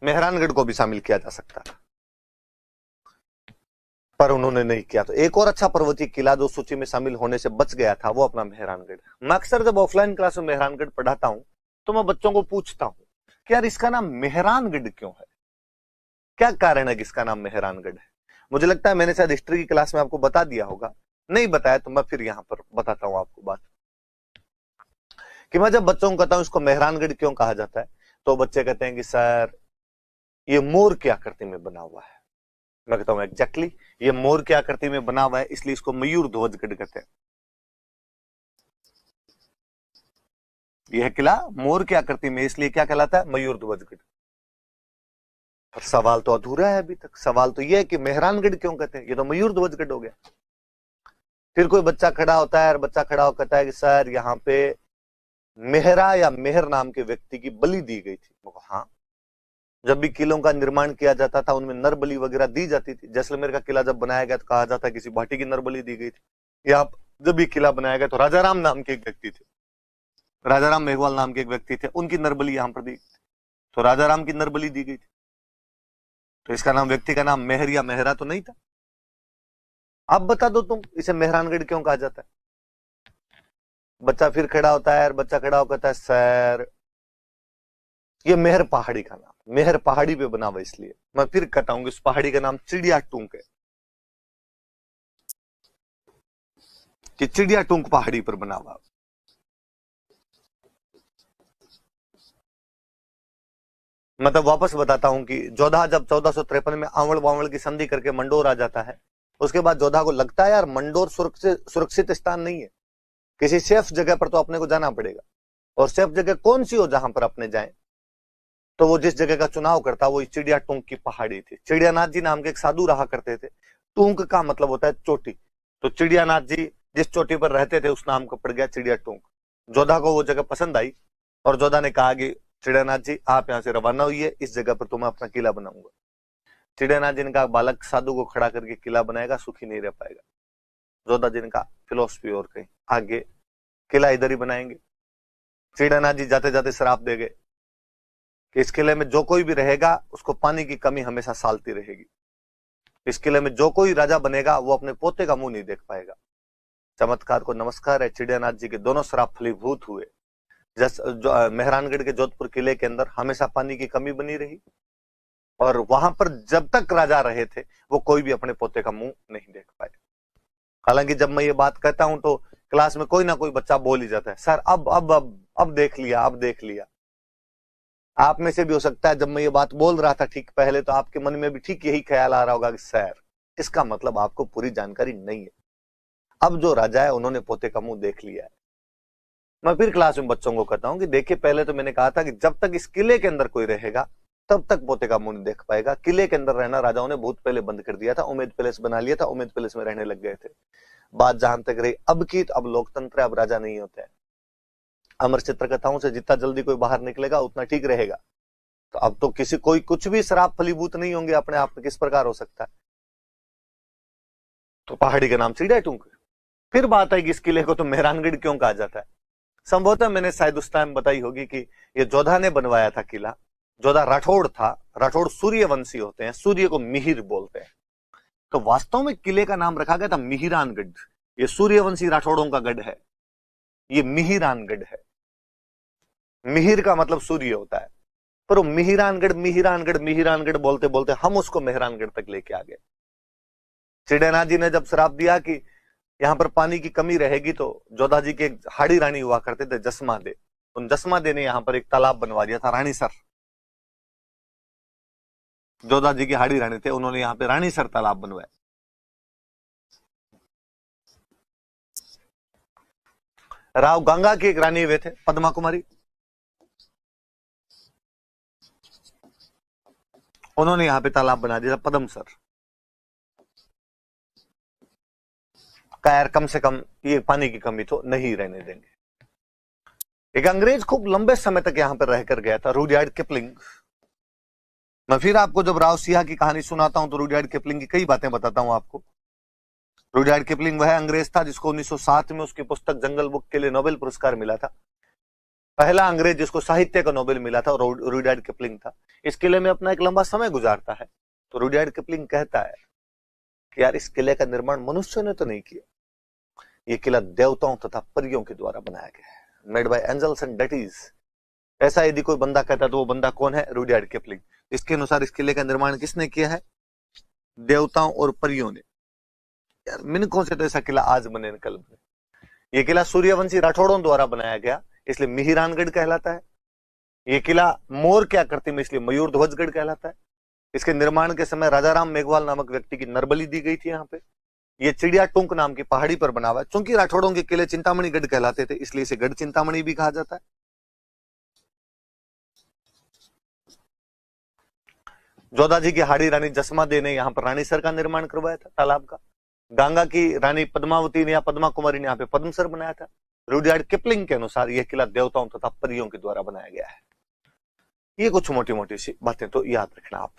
मेहरानगढ़ को भी शामिल किया जा सकता था, पर उन्होंने नहीं किया। तो एक और अच्छा पर्वतीय किला जो सूची में शामिल होने से बच गया था वो अपना मेहरानगढ़। मैं अक्सर जब ऑफलाइन क्लास में मेहरानगढ़ पढ़ाता हूं तो मैं बच्चों को पूछता हूं कि यार इसका नाम मेहरानगढ़ क्यों है, क्या कारण है कि इसका नाम मेहरानगढ़ है। मुझे लगता है मैंने शायद हिस्ट्री की क्लास में आपको बता दिया होगा, नहीं बताया तो मैं फिर यहां पर बताता हूं आपको बात कि मैं जब बच्चों को कहता हूं इसको मेहरानगढ़ क्यों कहा जाता है तो बच्चे कहते हैं कि सर ये मोर की आकृति में बना हुआ है। मैं कहता हूं एग्जैक्टली, ये मोर की आकृति में बना हुआ है इसलिए इसको मयूर ध्वजगढ़ कहते हैं। यह किला मोर की आकृति में इसलिए क्या कहलाता है, मयूर ध्वजगढ़। पर सवाल तो अधूरा है अभी तक। सवाल तो यह है कि मेहरानगढ़ क्यों कहते हैं, ये तो मयूर ध्वजगढ़ हो गया। फिर कोई बच्चा खड़ा होता है और बच्चा खड़ा होकर कहता है कि सर यहाँ पे मेहरा या मेहर नाम के व्यक्ति की बलि दी गई थी। हाँ, जब भी किलों का निर्माण किया जाता था उनमें नर बलि वगैरह दी जाती थी। जैसलमेर का किला जब बनाया गया तो कहा जाता है किसी भाटी की नर बलि दी गई थी। या जब भी किला बनाया गया तो राजाराम नाम के एक व्यक्ति थे, राजाराम मेघवाल नाम के एक व्यक्ति थे, उनकी नरबली यहां पर दी, तो राजाराम की नरबली दी गई थी। तो इसका नाम, व्यक्ति का नाम मेहर या मेहरा तो नहीं था। अब बता दो तुम इसे मेहरानगढ़ क्यों कहा जाता है। बच्चा फिर खड़ा होता है और बच्चा खड़ा होकर कहता है सर ये मेहर पहाड़ी का नाम, मेहर पहाड़ी पे बना हुआ इसलिए। मैं फिर कहता हूं कि उस पहाड़ी का नाम चिड़िया टूंक है, कि चिड़िया टूंक पहाड़ी पर बना हुआ। मतलब वापस बताता हूं कि जोधा जब 1453 में आवड़ वावड़ की संधि करके मंडोर आ जाता है, उसके बाद जोधा को लगता है यार मंडोर सुरक्षित स्थान नहीं है, किसी सेफ जगह पर तो अपने को जाना पड़ेगा। और सेफ जगह कौन सी हो जहां पर अपने जाएं, तो वो जिस जगह का चुनाव करता वो चिड़िया टूंक की पहाड़ी थी। चिड़ियानाथ जी नाम के एक साधु रहा करते थे। टूंक का मतलब होता है चोटी, तो चिड़ियानाथ जी जिस चोटी पर रहते थे उस नाम को पड़ गया चिड़िया टूंक। जोधा को वो जगह पसंद आई और जोधा ने कहा कि चिड़ियानाथ जी आप यहाँ से रवाना हुई, इस जगह पर तो मैं अपना किला बनाऊंगा। चिड़ियानाथ जी ने कहा बालक साधु को खड़ा करके किला बनाएगा सुखी नहीं रह पाएगा। जोधा जी ने कहा फिलोसफी और कहीं आगे, किला इधर ही बनाएंगे। चिड़ियानाथ जी जाते जाते श्राप दे गए कि इस किले में जो कोई भी रहेगा उसको पानी की कमी हमेशा सालती रहेगी। इस किले में जो कोई राजा बनेगा वो अपने पोते का मुंह नहीं देख पाएगा। चमत्कार को नमस्कार है, चिड़ियानाथ जी के दोनों श्राप फलीभूत हुए। मेहरानगढ़ के जोधपुर किले के अंदर हमेशा पानी की कमी बनी रही और वहां पर जब तक राजा रहे थे वो कोई भी अपने पोते का मुंह नहीं देख पाए। हालांकि जब मैं ये बात कहता हूं तो क्लास में कोई ना कोई बच्चा बोल ही जाता है सर अब देख लिया, अब देख लिया। आप में से भी हो सकता है जब मैं ये बात बोल रहा था ठीक पहले तो आपके मन में भी ठीक यही ख्याल आ रहा होगा कि सर इसका मतलब आपको पूरी जानकारी नहीं है, अब जो राजा है उन्होंने पोते का मुंह देख लिया है। मैं फिर क्लास में बच्चों को कहता हूं कि देखिए पहले तो मैंने कहा था कि जब तक इस किले के अंदर कोई रहेगा तब तक पोते का मुंह नहीं देख पाएगा। किले के अंदर रहना राजाओं ने बहुत पहले बंद कर दिया था, उम्मेद पैलेस बना लिया था, उम्मेद पैलेस में रहने लग गए थे। बात जहां तक रही अब की, तो अब लोकतंत्र है, अब राजा नहीं होते हैं। अमर चित्रकथाओं से जितना जल्दी कोई बाहर निकलेगा उतना ठीक रहेगा। तो अब तो किसी कोई कुछ भी श्राप फलीभूत नहीं होंगे अपने आप में, किस प्रकार हो सकता है। तो पहाड़ी का नाम चिड़िया टूंक। फिर बात आएगी इस किले को तो मेहरानगढ़ क्यों कहा जाता है। संभवतः मैंने शायद उस टाइम बताई होगी कि ये जोधा ने बनवाया था किला। जोधा राठौड़ था, राठौड़ सूर्यवंशी होते हैं, सूर्य को मिहिर बोलते हैं। तो वास्तव में किले का नाम रखा गया था मिहिरानगढ़। ये सूर्यवंशी राठौड़ों का गढ़ है, ये मिहिरानगढ़ है। मिहिर का मतलब सूर्य होता है, पर वो मिहिरानगढ़ मिहिरानगढ़ मिहिरानगढ़ बोलते बोलते हम उसको मेहरानगढ़ तक लेके आ गए। चिड़ियानाथ जी ने जब श्राप दिया कि यहां पर पानी की कमी रहेगी तो जोधा जी के हाड़ी रानी हुआ करते थे जसमा दे, उन जसमा दे ने यहां पर एक तालाब बनवा दिया था, रानीसर। जोधा जी की हाड़ी रानी थे, उन्होंने यहां पे रानीसर तालाब बनवाया। राव गंगा की एक रानी वे थे पद्मा कुमारी, उन्होंने यहां पे तालाब बना दिया पद्मसर। यार कम से कम ये पानी की कमी तो नहीं रहने देंगे। एक अंग्रेज खूब लंबे समय तक यहां पर रहकर गया था, रुडयार्ड किपलिंग। मैं फिर आपको जब राव सिंह की कहानी सुनाता हूं तो रुडयार्ड किपलिंग की कई बातें बताता हूं आपको। रुडयार्ड किपलिंग वह अंग्रेज था जिसको 1907 में उसकी पुस्तक जंगल बुक के लिए नोबेल पुरस्कार मिला था। पहला अंग्रेज जिसको साहित्य का नोबेल मिला था रुडयार्ड किपलिंग था। इस किले में अपना एक लंबा समय गुजारता है। तो रुडयार्ड किपलिंग कहता है कि यार इस किले का निर्माण मनुष्य ने तो नहीं किया, ये किला देवताओं तथा परियों के द्वारा बनाया गया है, made by angels and deities. ऐसा यदि कोई बंदा कहता है तो वो बंदा कौन है? Rudyard Kipling. इसके अनुसार इस किले का निर्माण किसने किया है? देवताओं और परियों ने। यार मिनकों से तो ऐसा किला आज बने न कल बने। ये किला सूर्यवंशी राठौड़ों द्वारा बनाया गया, इसलिए मिहिरानगढ़ कहलाता है। ये किला मोर क्या करती में, इसलिए मयूर ध्वजगढ़ कहलाता है। इसके निर्माण के समय राजाराम मेघवाल नामक व्यक्ति की नरबली दी गई थी यहाँ पे। ये चिड़िया टुंक नाम की पहाड़ी पर बना हुआ है। चूंकि राठौड़ों के किले चिंतामणि गढ़ कहलाते थे, इसलिए इसे गढ़ चिंतामणि भी कहा जाता है। जोधा जी की हाड़ी रानी जसमा दे ने यहाँ पर रानीसर का निर्माण करवाया था, तालाब का। गंगा की रानी पद्मावती ने या पद्मा कुमारी ने यहाँ पे पद्मसर बनाया था। रुडयार्ड किपलिंग के अनुसार यह किला देवताओं तथा परियों के द्वारा बनाया गया है। ये कुछ मोटी मोटी सी बातें तो याद रखना आप।